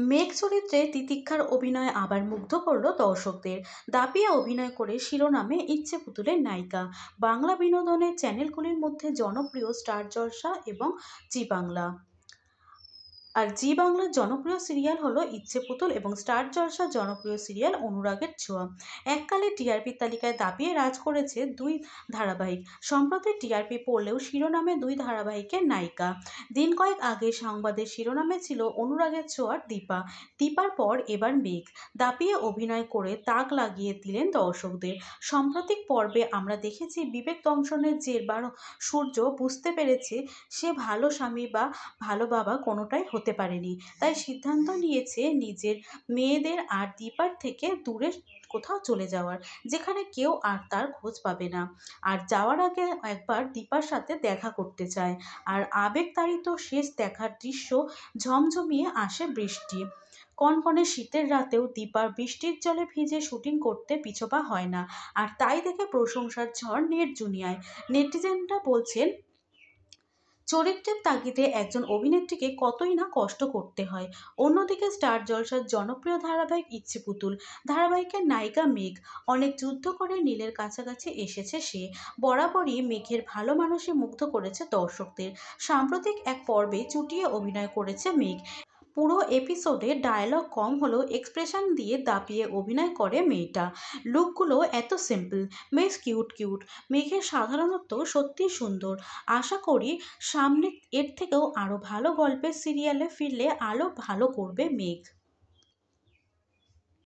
মেঘ চরিত্রে তিতিক্ষার অভিনয় আবার মুগ্ধ করল দর্শকদের। দাপিয়ে অভিনয় করে শিরোনামে ইচ্ছে পুতুলের নায়িকা। বাংলা বিনোদনের চ্যানেলগুলির মধ্যে জনপ্রিয় স্টার জলসা এবং জি বাংলা। আর জি বাংলার জনপ্রিয় সিরিয়াল হলো ইচ্ছে পুতুল এবং স্টার জলসার জনপ্রিয় সিরিয়াল অনুরাগের ছোঁয়া। এককালে টিআরপি তালিকায় দাপিয়ে রাজ করেছে দুই ধারাবাহিক। সম্প্রতি টিআরপি পড়লেও শিরোনামে দুই ধারাবাহিকের নায়িকা। দিন কয়েক আগে সংবাদের শিরোনামে ছিল অনুরাগের ছোঁয়ার দীপা। দীপার পর এবার মেঘ। দাপিয়ে অভিনয় করে তাক লাগিয়ে দিলেন দর্শকদের। সাম্প্রতিক পর্বে আমরা দেখেছি বিবেক দংশনের জের বা সূর্য বুঝতে পেরেছে সে ভালো স্বামী বা ভালো বাবা কোনোটাই হতে পারেনি। তাই সিদ্ধান্ত নিয়েছে নিজের মেয়েদের আর দীপার থেকে দূরে কোথাও চলে যাওয়ার, যেখানে কেউ আর তার খোঁজ পাবে না। আর যাওয়ার আগে একবার দীপার সাথে দেখা করতে চায়। আর আবেগতাড়িত শেষ দেখার দৃশ্য ঝমঝমিয়ে আসে বৃষ্টি। কনকনে শীতের রাতেও দীপার বৃষ্টির জলে ভিজে শুটিং করতে পিছপা হয় না। আর তাই দেখে প্রশংসার ঝড় নেট দুনিয়ায়। নেটিজেনরা বলছেন চরিত্রের তাগিদে একজন অভিনেত্রীকে কতই না কষ্ট করতে হয়। অন্যদিকে স্টার জলসার জনপ্রিয় ধারাবাহিক ইচ্ছে পুতুল ধারাবাহিকের নায়িকা মেঘ। অনেক যুদ্ধ করে নীলের কাছাকাছি এসেছে সে। বরাবরই মেঘের ভালো মানুষে মুগ্ধ করেছে দর্শকদের। সাম্প্রতিক এক পর্বে চুটিয়ে অভিনয় করেছে মেঘ। পুরো এপিসোডে ডায়লগ কম হলেও এক্সপ্রেশন দিয়ে দাপিয়ে অভিনয় করে মেয়েটা। লুকগুলো এত সিম্পল, বেশ কিউট কিউট। মেঘের সাধারণত সত্যিই সুন্দর। আশা করি সামনে এর থেকেও আরও ভালো গল্পের সিরিয়ালে ফিরলে আরও ভালো করবে মেঘ।